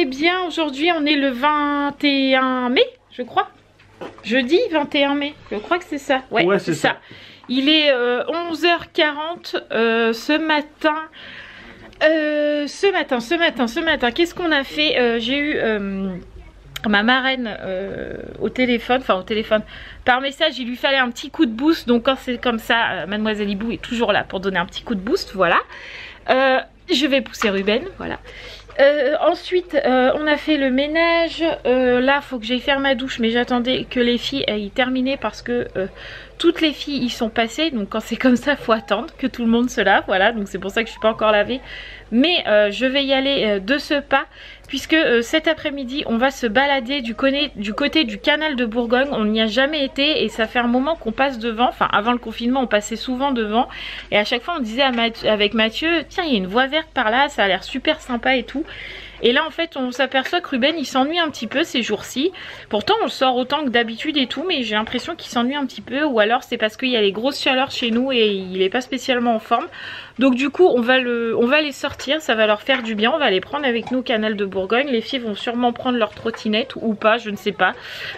bien. Aujourd'hui, on est le 21 mai, je crois. Jeudi 21 mai, je crois que c'est ça. Ouais, c'est ça. Il est 11h40 ce matin. Ce matin, qu'est-ce qu'on a fait? J'ai eu ma marraine au téléphone, par message. Il lui fallait un petit coup de boost. Donc quand c'est comme ça, Mademoiselle Hibou est toujours là pour donner un petit coup de boost. Voilà. Je vais pousser Ruben, voilà. Ensuite, on a fait le ménage. Là, faut que j'aille faire ma douche, mais j'attendais que les filles aient terminé parce que toutes les filles y sont passées. Donc quand c'est comme ça, faut attendre que tout le monde se lave. Voilà, donc c'est pour ça que je suis pas encore lavée. Mais je vais y aller de ce pas, puisque cet après-midi, on va se balader du côté du canal de Bourgogne. On n'y a jamais été et ça fait un moment qu'on passe devant. Enfin, avant le confinement, on passait souvent devant. Et à chaque fois, on disait avec Mathieu, tiens, il y a une voie verte par là, ça a l'air super sympa et tout. Et là en fait on s'aperçoit que Ruben il s'ennuie un petit peu ces jours-ci. Pourtant on sort autant que d'habitude et tout, mais j'ai l'impression qu'il s'ennuie un petit peu. Ou alors c'est parce qu'il y a les grosses chaleurs chez nous et il est pas spécialement en forme. Donc du coup on va les sortir, ça va leur faire du bien. On va les prendre avec nous au canal de Bourgogne. Les filles vont sûrement prendre leur trottinette ou pas, je ne sais pas.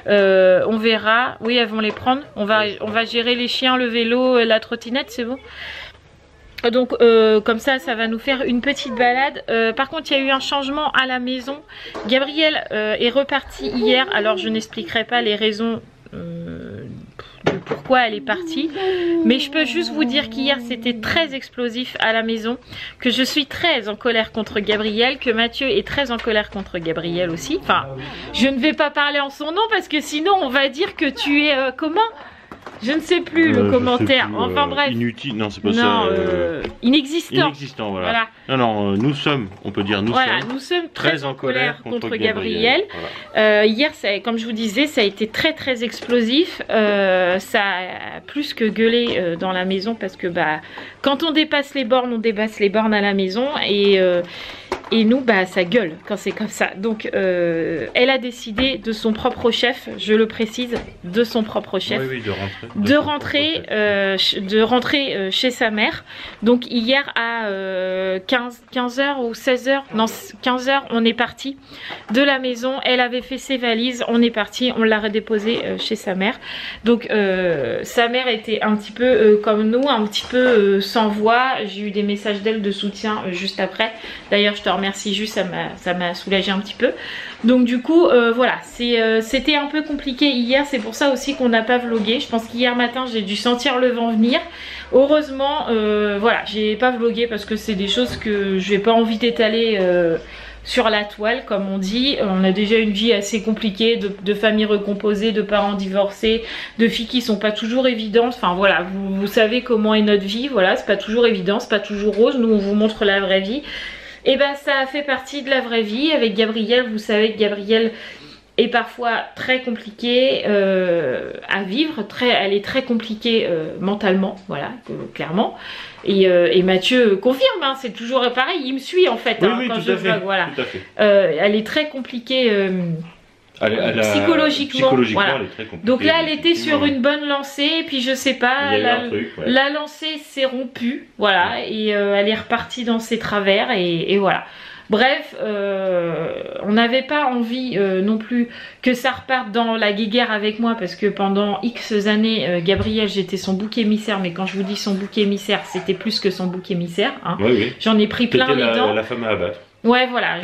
On verra. Oui, elles vont les prendre. On va gérer les chiens, le vélo, la trottinette, c'est bon. Donc comme ça va nous faire une petite balade. Par contre il y a eu un changement à la maison. Gabrielle est repartie hier. Alors je n'expliquerai pas les raisons de pourquoi elle est partie, mais je peux juste vous dire qu'hier c'était très explosif à la maison, que je suis très en colère contre Gabrielle, que Mathieu est très en colère contre Gabrielle aussi. Enfin, je ne vais pas parler en son nom parce que sinon on va dire que tu es comment? Je ne sais plus le commentaire, plus, enfin bref. Inutile, non c'est pas ça. Inexistant. Inexistant, voilà. Non, nous sommes, on peut dire, nous sommes très en colère contre Gabrielle. Voilà. Hier, comme je vous disais, ça a été très explosif. Ça a plus que gueulé dans la maison parce que quand on dépasse les bornes, on dépasse les bornes à la maison et nous, ça gueule quand c'est comme ça. Donc, elle a décidé de son propre chef, je le précise, de son propre chef, oui, de rentrer chez sa mère. Donc, hier à 15h ou 16h, non 15h, on est parti de la maison. Elle avait fait ses valises, on est parti, on l'a redéposée chez sa mère. Donc, sa mère était un petit peu comme nous, un petit peu sans voix. J'ai eu des messages d'elle de soutien juste après. D'ailleurs, je te remercie juste, ça m'a soulagé un petit peu. Donc du coup voilà, c'était un peu compliqué hier, c'est pour ça aussi qu'on n'a pas vlogué. Je pense qu'hier matin j'ai dû sentir le vent venir. Heureusement voilà, j'ai pas vlogué parce que c'est des choses que j'ai pas envie d'étaler sur la toile comme on dit. On a déjà une vie assez compliquée, de familles recomposées, de parents divorcés, de filles qui sont pas toujours évidentes. Enfin voilà, vous savez comment est notre vie, voilà, c'est pas toujours évident, c'est pas toujours rose. Nous on vous montre la vraie vie. Et ça a fait partie de la vraie vie avec Gabrielle. Vous savez que Gabrielle est parfois très compliquée à vivre, elle est très compliquée mentalement, voilà, clairement. Et Mathieu confirme, hein, c'est toujours pareil, il me suit en fait, oui, quand tout je à fait, voilà. Tout à fait. Elle est très compliquée psychologiquement voilà. Elle est très compliquée. Donc là elle était sur une bonne lancée et puis je sais pas, la lancée s'est rompue, voilà, et elle est repartie dans ses travers et voilà. Bref, on n'avait pas envie non plus que ça reparte dans la guéguerre avec moi parce que pendant X années, Gabrielle, j'étais son bouc émissaire. Mais quand je vous dis son bouc émissaire, c'était plus que son bouc émissaire. Hein. Oui. J'en ai pris plein les dents. La femme à abattre. Ouais voilà,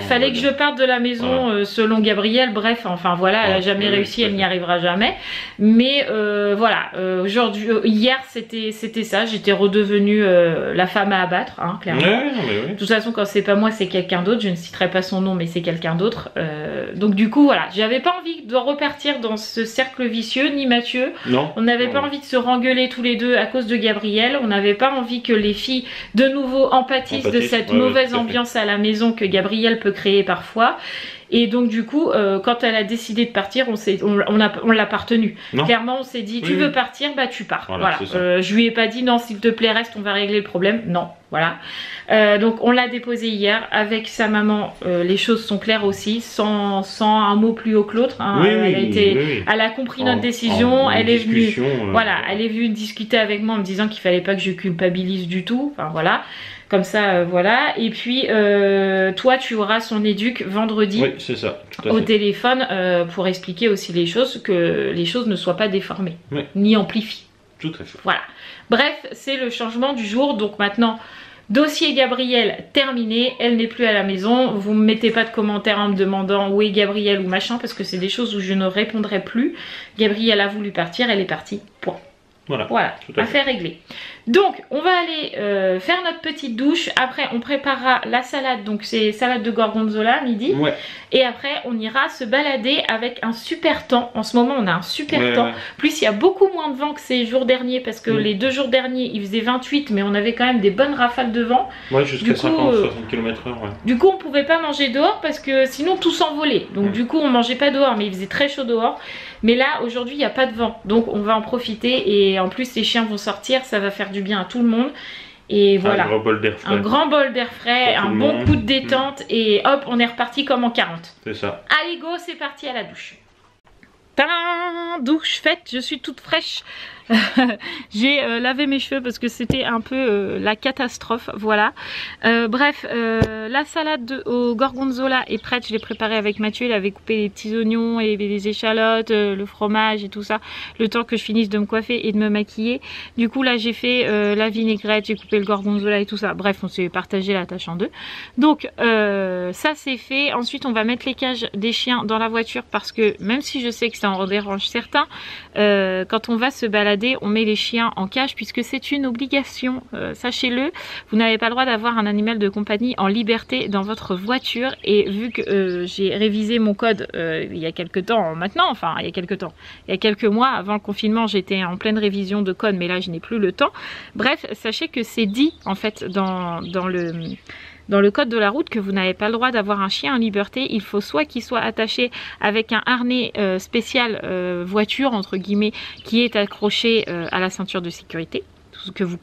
fallait que je parte de la maison selon Gabrielle, bref, enfin voilà, elle a jamais réussi, elle n'y arrivera jamais. Mais voilà, aujourd'hui, hier c'était ça, j'étais redevenue la femme à abattre, hein, clairement. De toute façon quand c'est pas moi c'est quelqu'un d'autre, je ne citerai pas son nom mais c'est quelqu'un d'autre. Donc du coup voilà, j'avais pas envie de repartir dans ce cercle vicieux, ni Mathieu. On n'avait pas envie de se rengueuler tous les deux à cause de Gabrielle, on n'avait pas envie que les filles de nouveau empathissent de cette mauvaise ambiance à la maison que Gabrielle peut créer parfois. Et donc du coup quand elle a décidé de partir, on l'a pas retenue. Clairement on s'est dit tu veux partir, tu pars. Voilà. Je lui ai pas dit non s'il te plaît reste, on va régler le problème. Non, Voilà. Donc on l'a déposé hier avec sa maman. Les choses sont claires aussi, sans un mot plus haut que l'autre. Hein. Elle a compris notre décision. Elle est venue, voilà, elle est venue discuter avec moi en me disant qu'il fallait pas que je culpabilise du tout. Enfin voilà. Comme ça, voilà. Et puis, toi, tu auras son éduc vendredi. Oui, c'est ça. Tout à fait. Au téléphone pour expliquer aussi les choses, que les choses ne soient pas déformées, ni amplifiées. Tout à fait. Voilà. Bref, c'est le changement du jour. Donc maintenant, dossier Gabrielle terminé. Elle n'est plus à la maison. Vous ne me mettez pas de commentaires en me demandant où est Gabrielle ou machin, parce que c'est des choses où je ne répondrai plus. Gabrielle a voulu partir, elle est partie. Point. Voilà, affaire réglée. Donc, on va aller faire notre petite douche. Après, on préparera la salade. Donc, c'est salade de gorgonzola midi. Ouais. Et après, on ira se balader avec un super temps. En ce moment, on a un super temps. Plus, il y a beaucoup moins de vent que ces jours derniers. Parce que les 2 jours derniers, il faisait 28. Mais on avait quand même des bonnes rafales de vent. Ouais, jusqu'à 50-60 km/h. Ouais. Du coup, on pouvait pas manger dehors parce que sinon, tout s'envolait. Donc, du coup, on mangeait pas dehors. Mais il faisait très chaud dehors. Mais là, aujourd'hui, il n'y a pas de vent. Donc, on va en profiter. Et en plus, les chiens vont sortir. Ça va faire du bien à tout le monde. Et voilà. Un grand bol d'air frais. Un grand bol d'air frais. Un bon coup de détente. Et hop, on est reparti comme en 40. C'est ça. Allez, go, c'est parti à la douche. Tadam, douche faite, je suis toute fraîche. J'ai lavé mes cheveux parce que c'était un peu la catastrophe, voilà. Bref, la salade au gorgonzola est prête, je l'ai préparée avec Mathieu. Il avait coupé les petits oignons et les échalotes, le fromage et tout ça, le temps que je finisse de me coiffer et de me maquiller. Du coup là j'ai fait la vinaigrette, j'ai coupé le gorgonzola et tout ça. Bref, on s'est partagé la tâche en 2. Donc ça c'est fait. Ensuite on va mettre les cages des chiens dans la voiture parce que même si je sais que ça en dérange certains, quand on va se balader, on met les chiens en cage puisque c'est une obligation, sachez-le. Vous n'avez pas le droit d'avoir un animal de compagnie en liberté dans votre voiture. Et vu que j'ai révisé mon code il y a quelques temps maintenant, enfin il y a quelques mois avant le confinement, j'étais en pleine révision de code, mais là je n'ai plus le temps. Bref, sachez que c'est dit en fait dans le code de la route que vous n'avez pas le droit d'avoir un chien en liberté. Il faut soit qu'il soit attaché avec un harnais spécial voiture entre guillemets qui est accroché à la ceinture de sécurité, que vous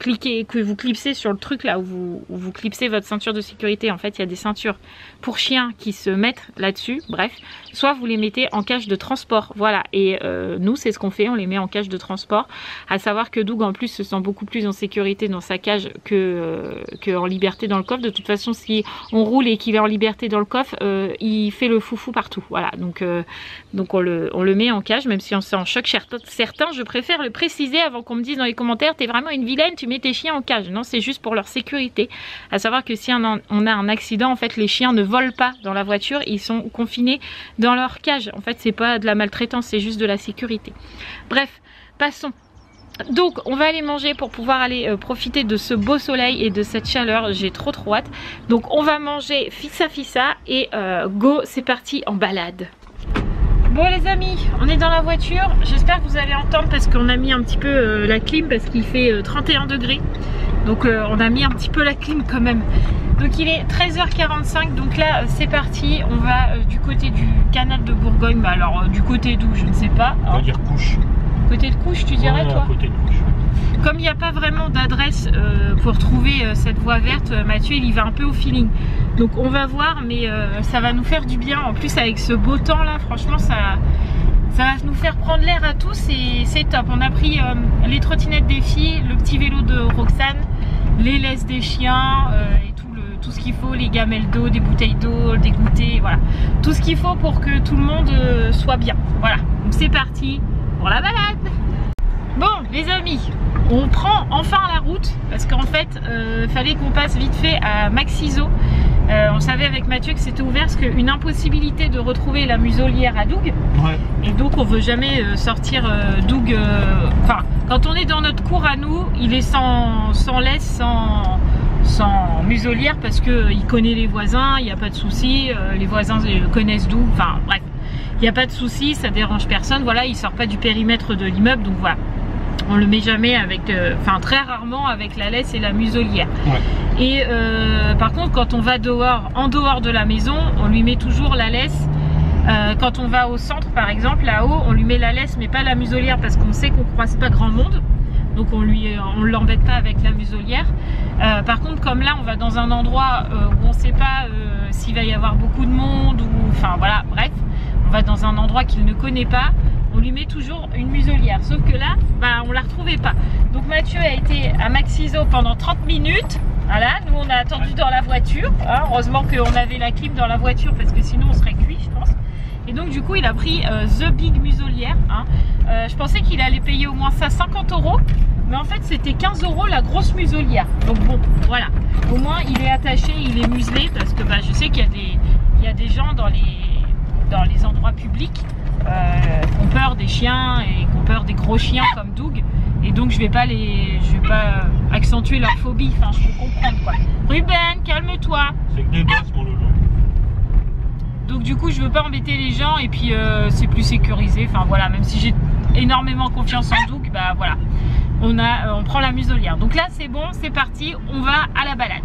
clipsez sur le truc là où vous clipsez votre ceinture de sécurité. En fait il y a des ceintures pour chiens qui se mettent là-dessus. Bref, soit vous les mettez en cage de transport, voilà. Et nous c'est ce qu'on fait, on les met en cage de transport. À savoir que Doug en plus se sent beaucoup plus en sécurité dans sa cage que en liberté dans le coffre. De toute façon si on roule et qu'il est en liberté dans le coffre, il fait le foufou partout, voilà. Donc on le met en cage, même si on s'est en choc certains. Je préfère le préciser avant qu'on me dise dans les commentaires t'es vraiment une vilaine, tu mets tes chiens en cage. Non, c'est juste pour leur sécurité. À savoir que si on a un accident, en fait les chiens ne volent pas dans la voiture, ils sont confinés dans leur cage. En fait c'est pas de la maltraitance, c'est juste de la sécurité. Bref, passons. Donc on va aller manger pour pouvoir aller profiter de ce beau soleil et de cette chaleur. J'ai trop hâte. Donc on va manger fissa et go, c'est parti en balade. Bon les amis, on est dans la voiture. J'espère que vous allez entendre parce qu'on a mis un petit peu la clim parce qu'il fait 31 degrés. Donc on a mis un petit peu la clim quand même. Donc il est 13h45, donc là c'est parti. On va du côté du canal de Bourgogne. Bah alors du côté d'où je ne sais pas. On va dire Couche. Côté de Couche tu dirais toi? Côté de Couche. Comme il n'y a pas vraiment d'adresse pour trouver cette voie verte, Mathieu il y va un peu au feeling. Donc on va voir, mais ça va nous faire du bien. En plus avec ce beau temps là, franchement ça va nous faire prendre l'air à tous et c'est top. On a pris les trottinettes des filles, le petit vélo de Roxane, les laisses des chiens et tout ce qu'il faut, les gamelles d'eau, des bouteilles d'eau, des goûters, voilà. Tout ce qu'il faut pour que tout le monde soit bien. Voilà, donc c'est parti pour la balade. Bon les amis, on prend enfin la route parce qu'en fait fallait qu'on passe vite fait à Maxiso. On savait avec Mathieu que c'était ouvert parce qu'une impossibilité de retrouver la muselière à Doug. Ouais. Et donc on veut jamais sortir Doug. Enfin, quand on est dans notre cour à nous, il est sans laisse, sans muselière parce qu'il connaît les voisins, il n'y a pas de souci. Les voisins connaissent Doug. Enfin bref, il n'y a pas de souci, ça dérange personne. Voilà, il sort pas du périmètre de l'immeuble, donc voilà. On le met jamais avec, enfin très rarement avec la laisse et la muselière. Ouais. Et par contre quand on va dehors, en dehors de la maison, on lui met toujours la laisse. Quand on va au centre par exemple, là-haut, on lui met la laisse mais pas la muselière parce qu'on sait qu'on croise pas grand monde. donc on l'embête pas avec la muselière. Par contre, comme là on va dans un endroit où on sait pas s'il va y avoir beaucoup de monde, ou enfin voilà, bref, on va dans un endroit qu'il ne connaît pas, on lui met toujours une muselière. Sauf que là, bah, on la retrouvait pas. Donc Mathieu a été à Maxiso pendant 30 minutes. Voilà, nous on a attendu dans la voiture. Hein, heureusement qu'on avait la clim dans la voiture parce que sinon on serait cuit, je pense. Et donc du coup il a pris The Big Muselière. Hein. Je pensais qu'il allait payer au moins ça 50 €. Mais en fait c'était 15 € la grosse muselière. Donc bon, voilà. Au moins il est attaché, il est muselé. Parce que bah, je sais qu'il y a des gens dans les endroits publics qui ont peur des chiens et qui ont peur des gros chiens comme Doug. Et donc je vais pas accentuer leur phobie. Enfin je peux comprendre quoi. Ruben, calme-toi. C'est que des gosses mon loulou. Donc du coup je veux pas embêter les gens et puis c'est plus sécurisé. Enfin voilà, même si j'ai énormément confiance en Doug, bah voilà. On prend la muselière. Donc là c'est bon, c'est parti, on va à la balade.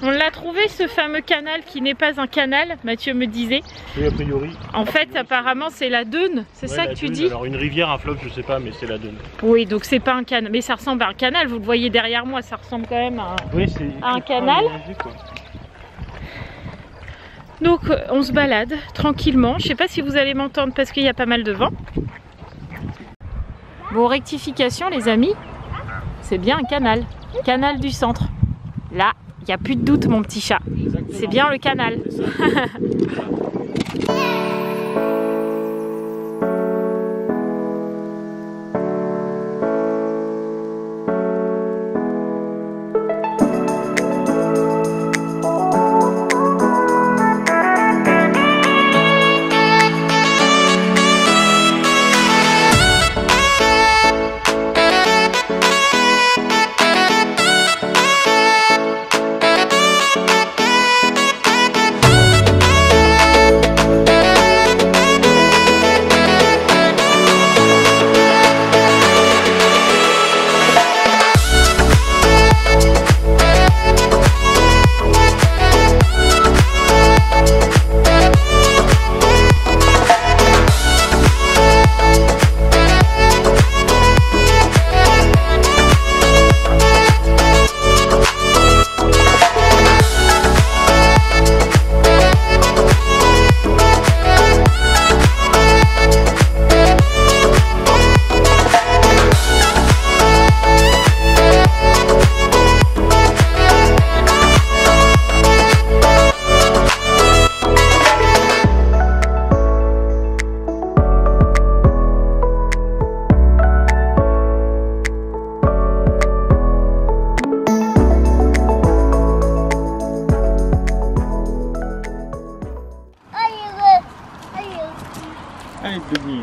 On l'a trouvé, ce fameux canal qui n'est pas un canal, Mathieu me disait. Oui, a priori. En fait, apparemment, c'est la Dheune, c'est ça que tu dis? Alors, une rivière, un fleuve, je sais pas, mais c'est la Dheune. Oui, donc c'est pas un canal, mais ça ressemble à un canal, vous le voyez derrière moi, ça ressemble quand même à un canal. Donc, on se balade tranquillement. Je sais pas si vous allez m'entendre parce qu'il y a pas mal de vent. Bon, rectification, les amis, c'est bien un canal. Canal du centre. Là, il n'y a plus de doute, mon petit chat. C'est bien le canal.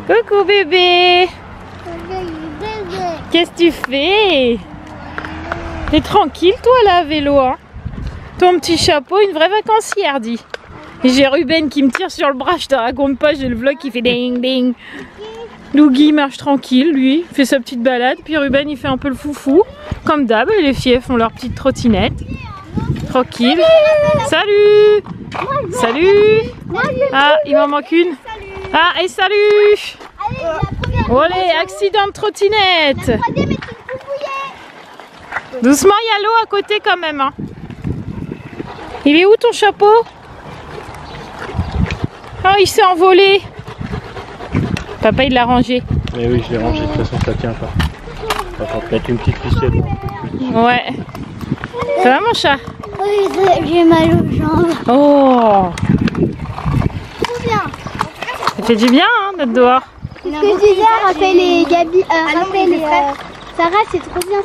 Coucou bébé. Qu'est-ce que tu fais? T'es tranquille toi là à vélo, hein? Ton petit chapeau, une vraie vacancière, dit. J'ai Ruben qui me tire sur le bras, je te raconte pas, j'ai le vlog qui fait ding ding. Dougie marche tranquille, lui, fait sa petite balade, puis Ruben il fait un peu le foufou. Comme d'hab, les filles font leur petite trottinette. Tranquille. Salut. Salut. Ah, il m'en manque une. Ah, et salut. Olé, accident de trottinette. Doucement, il y a l'eau à côté quand même. Hein. Il est où ton chapeau? Oh, il s'est envolé. Papa, il l'a rangé. Mais oui, je l'ai rangé, de toute façon, ça tient pas. Ça va peut-être une petite ficelle. Ouais. Ça va, mon chat? Oui, j'ai mal aux jambes. Oh. Tout bien. Ça fait du bien, hein, d'être dehors. Ce que tu disais, rappelle les Gabi, rappelle Sarah, c'est trop bien,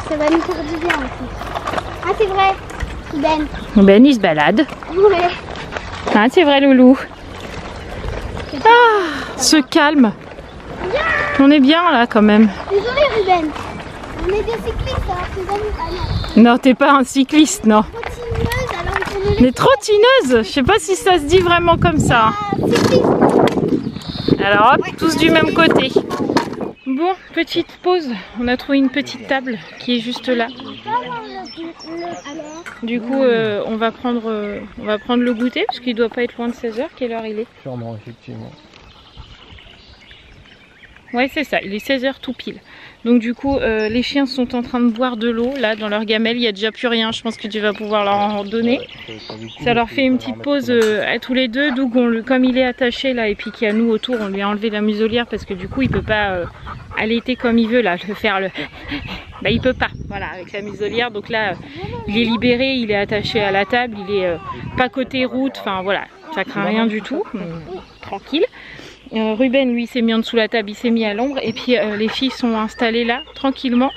ça va nous faire du bien aussi. Ah, c'est vrai, Ben. Ben, il se balade. Ouais. Ah, c'est vrai, Loulou. Ah, ce calme. On est bien là quand même. Désolé, Ruben. On est des cyclistes, alors que Ben. Ah non. Non, t'es pas un cycliste, non. Trottineuse, alors il faut nous Les trottineuses, je sais pas si ça se dit vraiment comme ça. Alors hop, tous du même côté. Bon, petite pause. On a trouvé une petite table qui est juste là. Du coup, on va prendre le goûter parce qu'il doit pas être loin de 16 h. Quelle heure il est? Sûrement, effectivement. Ouais, c'est ça, il est 16 h tout pile. Donc du coup, les chiens sont en train de boire de l'eau, là, dans leur gamelle. Il n'y a déjà plus rien, je pense que tu vas pouvoir leur en donner. Ça leur fait une petite pause à tous les deux. Donc comme il est attaché là, et puis qu'il y a nous autour, on lui a enlevé la muselière parce que du coup, il peut pas allaiter comme il veut, là, faire le... Bah, il peut pas, voilà, avec la muselière. Donc là, il est libéré, il est attaché à la table, il est pas côté route, enfin voilà, ça craint rien du tout, tranquille. Ruben lui s'est mis en dessous de la table, il s'est mis à l'ombre et puis les filles sont installées là tranquillement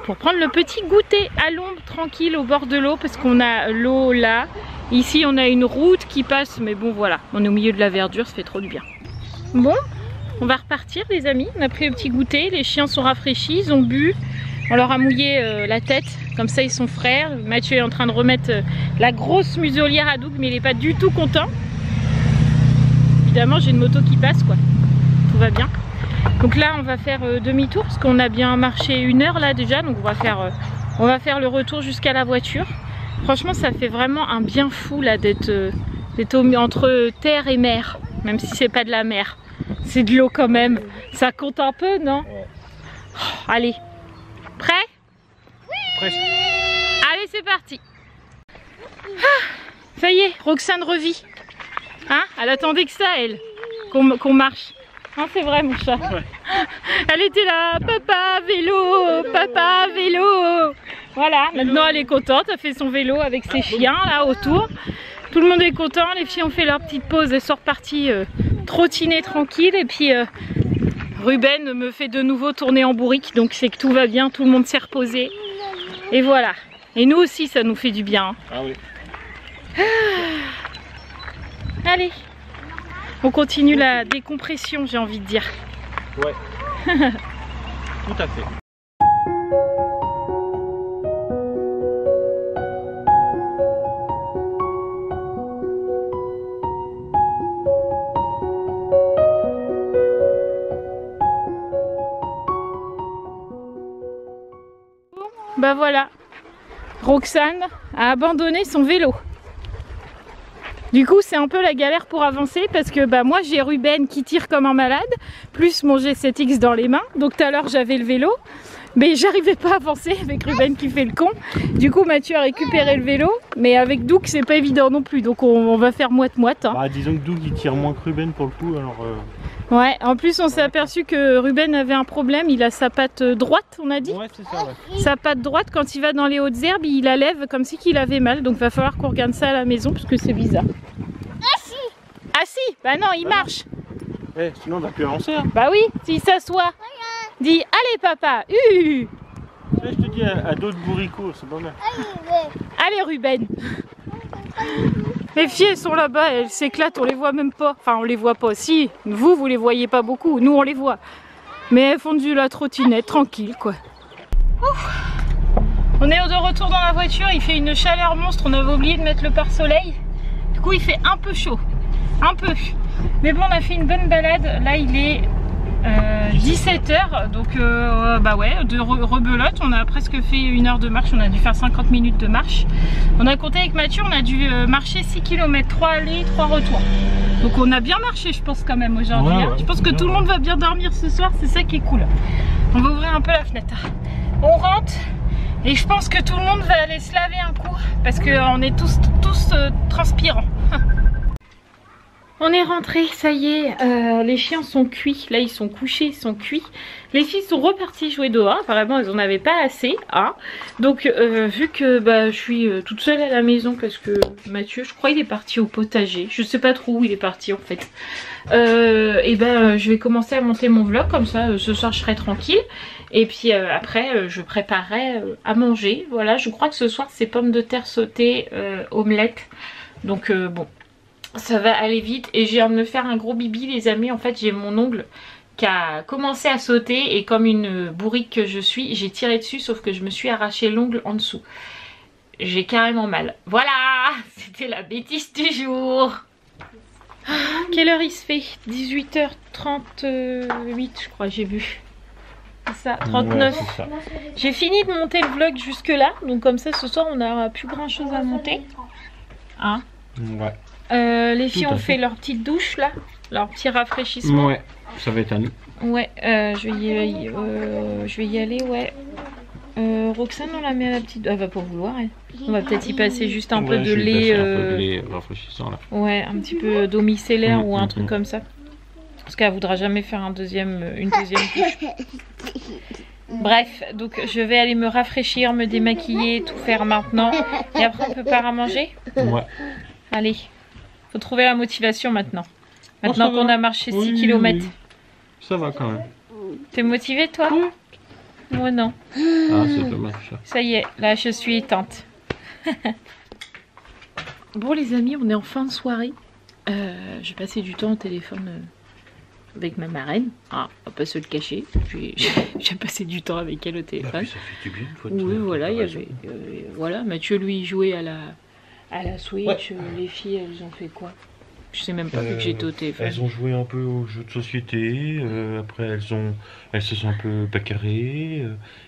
pour prendre le petit goûter à l'ombre tranquille au bord de l'eau parce qu'on a l'eau là. Ici on a une route qui passe mais bon voilà, on est au milieu de la verdure, ça fait trop du bien. Bon, on va repartir les amis, on a pris le petit goûter, les chiens sont rafraîchis, ils ont bu, on leur a mouillé la tête, comme ça ils sont frères. Mathieu est en train de remettre la grosse muselière à Doug mais il n'est pas du tout content. Évidemment j'ai une moto qui passe quoi, tout va bien. Donc là on va faire demi-tour parce qu'on a bien marché 1 heure là déjà. Donc on va faire le retour jusqu'à la voiture. Franchement ça fait vraiment un bien fou là d'être entre terre et mer. Même si c'est pas de la mer, c'est de l'eau quand même. Ça compte un peu non? Oh, allez, prêt? Oui. Presque. Allez c'est parti. Ah, ça y est, Roxane revit. Hein? Elle attendait que ça, elle, qu'on marche. Hein, c'est vrai, mon chat. Ouais. Elle était là, papa vélo, papa vélo. Voilà, maintenant elle est contente, elle fait son vélo avec ses chiens là autour. Tout le monde est content, les filles ont fait leur petite pause, elles sont reparties trottiner tranquille. Et puis Ruben me fait de nouveau tourner en bourrique, donc c'est que tout va bien, tout le monde s'est reposé. Et voilà. Et nous aussi, ça nous fait du bien. Hein. Ah oui. Allez, on continue la décompression, j'ai envie de dire. Ouais. Tout à fait. Bah voilà, Roxane a abandonné son vélo. Du coup c'est un peu la galère pour avancer parce que bah, moi j'ai Ruben qui tire comme un malade, plus mon G7X dans les mains. Donc tout à l'heure j'avais le vélo, mais j'arrivais pas à avancer avec Ruben qui fait le con. Du coup Mathieu a récupéré le vélo, mais avec Doug c'est pas évident non plus, donc on va faire moite-moite. Hein. Bah, disons que Doug il tire moins que Ruben pour le coup, alors... Ouais, en plus on s'est aperçu que Ruben avait un problème, il a sa patte droite, on a dit. Ouais, c'est ça, ouais. Sa patte droite, quand il va dans les hautes herbes, il la lève comme si qu'il avait mal, donc va falloir qu'on regarde ça à la maison parce que c'est bizarre. Assis. Assis? Bah non, il marche. Eh, sinon on va plus avancer. Hein. Bah oui, s'il s'assoit, dit allez papa, je te dis à d'autres bourricots, c'est pas mal. Allez Ruben. Les filles elles sont là-bas, elles s'éclatent, on les voit même pas. Enfin on les voit pas, si, vous les voyez pas beaucoup, nous on les voit. Mais elles font de la trottinette, tranquille quoi. Ouf. On est de retour dans la voiture, il fait une chaleur monstre, on avait oublié de mettre le pare-soleil. Du coup il fait un peu chaud, un peu. Mais bon on a fait une bonne balade, là il est 17 h, donc bah ouais, de rebelote, on a presque fait 1 heure de marche, on a dû faire 50 minutes de marche. On a compté avec Mathieu, on a dû marcher 6 km, 3 allées, 3 retours. Donc on a bien marché je pense quand même aujourd'hui. Ouais, hein. Je pense que tout le monde va bien dormir ce soir, c'est ça qui est cool. On va ouvrir un peu la fenêtre. On rentre et je pense que tout le monde va aller se laver un coup parce qu'on est tous transpirants. On est rentré, ça y est, les chiens sont cuits, là ils sont couchés, ils sont cuits. Les filles sont reparties jouer dehors, apparemment elles en avaient pas assez, hein. Donc vu que je suis toute seule à la maison parce que Mathieu, je crois il est parti au potager, je sais pas trop où il est parti en fait. Je vais commencer à monter mon vlog, comme ça ce soir je serai tranquille. Et puis après je préparerai à manger, voilà, je crois que ce soir c'est pommes de terre sautées, omelette, donc bon. Ça va aller vite et j'ai envie de me faire un gros bibi les amis. En fait j'ai mon ongle qui a commencé à sauter et comme une bourrique que je suis, j'ai tiré dessus sauf que je me suis arraché l'ongle en dessous. J'ai carrément mal. Voilà, c'était la bêtise du jour. Quelle heure il se fait? 18h38 je crois, j'ai vu. C'est ça, 39. Ouais, j'ai fini de monter le vlog jusque là, donc comme ça ce soir on n'aura plus grand chose à monter. Hein? Ouais. Les filles ont fait leur petite douche là, leur petit rafraîchissement. Ouais, ça va être à nous. Ouais, je vais y aller, ouais. Roxane, on la met à la petite... Elle va pas vouloir, elle. On va peut-être y passer juste un peu de lait. Un peu de lait rafraîchissant là. Ouais, un petit peu d'eau micellaire ou un truc comme ça. Parce qu'elle voudra jamais faire une deuxième douche. Bref, donc je vais aller me rafraîchir, me démaquiller, tout faire maintenant. Et après on peut pas à manger? Ouais. Allez. Faut trouver la motivation maintenant. Maintenant qu'on a marché 6 km. Oui. Ça va quand même. T'es motivée toi? Oui. Moi non. Ah c'est dommage ça. Ça y est, là je suis éteinte. Bon les amis, on est en fin de soirée. J'ai passé du temps au téléphone avec ma marraine. Ah, on va pas se le cacher. J'ai passé du temps avec elle au téléphone. Ça fait du bien une fois. Oui voilà, il y avait... voilà, Mathieu lui il jouait à la Switch, ouais. Les filles elles ont fait quoi? Je sais même pas vu que j'étais au téléphone. Elles ont joué un peu aux jeux de société, après elles se sont un peu bacarrées,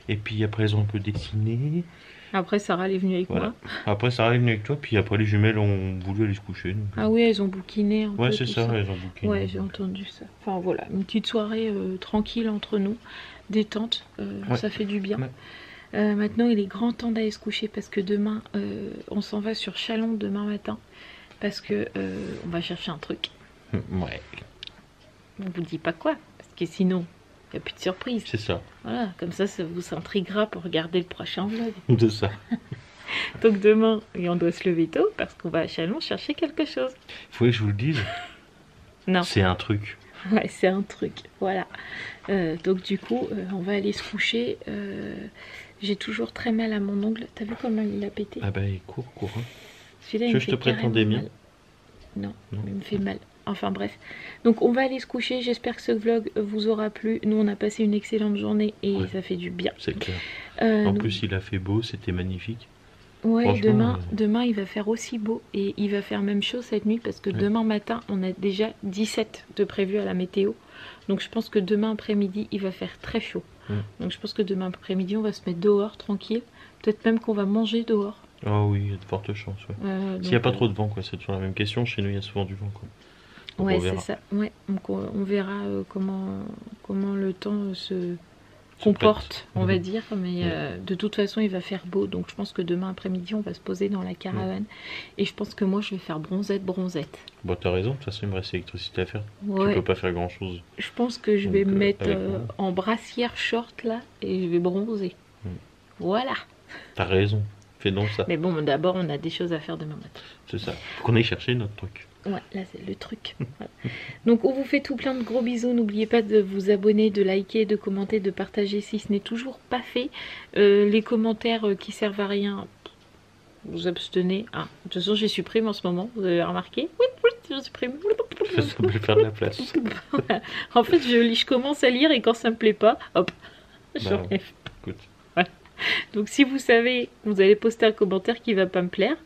et puis après elles ont un peu dessiné. Après Sarah elle est venue avec moi. Après Sarah est venue avec toi, puis après les jumelles ont voulu aller se coucher. Donc... Ah oui, elles ont bouquiné un peu. Ouais c'est ça, elles ont bouquiné. Ouais j'ai entendu ça. Enfin voilà, une petite soirée tranquille entre nous, détente, ouais. Ça fait du bien. Ouais. Maintenant il est grand temps d'aller se coucher parce que demain on s'en va sur Chalon demain matin parce que on va chercher un truc. Ouais. On vous dit pas quoi parce que sinon il n'y a plus de surprise. C'est ça. Voilà, comme ça vous intriguera pour regarder le prochain vlog. C'est ça. Donc demain on doit se lever tôt parce qu'on va à Chalon chercher quelque chose. Faut que je vous le dise. Non. C'est un truc. Ouais c'est un truc, voilà. Donc du coup on va aller se coucher. J'ai toujours très mal à mon ongle. T'as vu comment il a pété? Ah bah cours. Hein. Celui-là il me fait carrément mal. Non, il me fait mal. Enfin bref. Donc on va aller se coucher. J'espère que ce vlog vous aura plu. Nous on a passé une excellente journée et ouais, ça fait du bien. C'est clair. En plus il a fait beau, c'était magnifique. Ouais, demain il va faire aussi beau et il va faire même chaud cette nuit parce que demain matin on a déjà 17 de prévu à la météo. Donc je pense que demain après-midi il va faire très chaud. Donc je pense que demain après-midi on va se mettre dehors tranquille. Peut-être même qu'on va manger dehors. Ah oui, il y a de fortes chances. Ouais. S'il n'y a pas trop de vent, quoi, c'est toujours la même question. Chez nous il y a souvent du vent. Quoi. Donc ouais c'est ça. Ouais. Donc on verra comment le temps se comporte, on va dire, mais de toute façon il va faire beau, donc je pense que demain après-midi on va se poser dans la caravane et je pense que moi je vais faire bronzette. Bon t'as raison, de toute façon il me reste l'électricité à faire, ouais. Tu peux pas faire grand chose. Je pense que je vais me mettre en brassière short là et je vais bronzer. Voilà. T'as raison, fais donc ça. Mais bon d'abord on a des choses à faire demain matin. C'est ça, faut qu'on aille chercher notre truc. Ouais, là c'est le truc. Voilà. Donc on vous fait tout plein de gros bisous. N'oubliez pas de vous abonner, de liker, de commenter, de partager si ce n'est toujours pas fait. Les commentaires qui servent à rien, vous abstenez. Ah, de toute façon j'ai supprimé en ce moment, vous avez remarqué? Oui, je supprime. Ça me faire de la place. Voilà. En fait je commence à lire et quand ça me plaît pas, hop, j'enlève. Écoute. Voilà. Donc si vous savez, vous allez poster un commentaire qui va pas me plaire,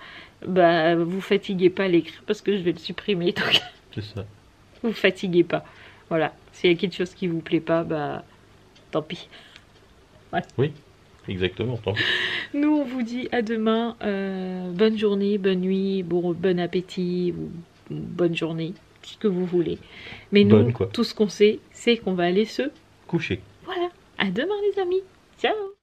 bah vous fatiguez pas à l'écrire parce que je vais le supprimer. Donc c'est ça. Vous fatiguez pas. Voilà. S'il y a quelque chose qui vous plaît pas, bah tant pis. Ouais. Oui, exactement. Tant pis. Nous on vous dit à demain. Bonne journée, bonne nuit, bon appétit, ou bonne journée, tout ce que vous voulez. Mais nous, tout ce qu'on sait, c'est qu'on va aller se coucher. Voilà. À demain les amis. Ciao.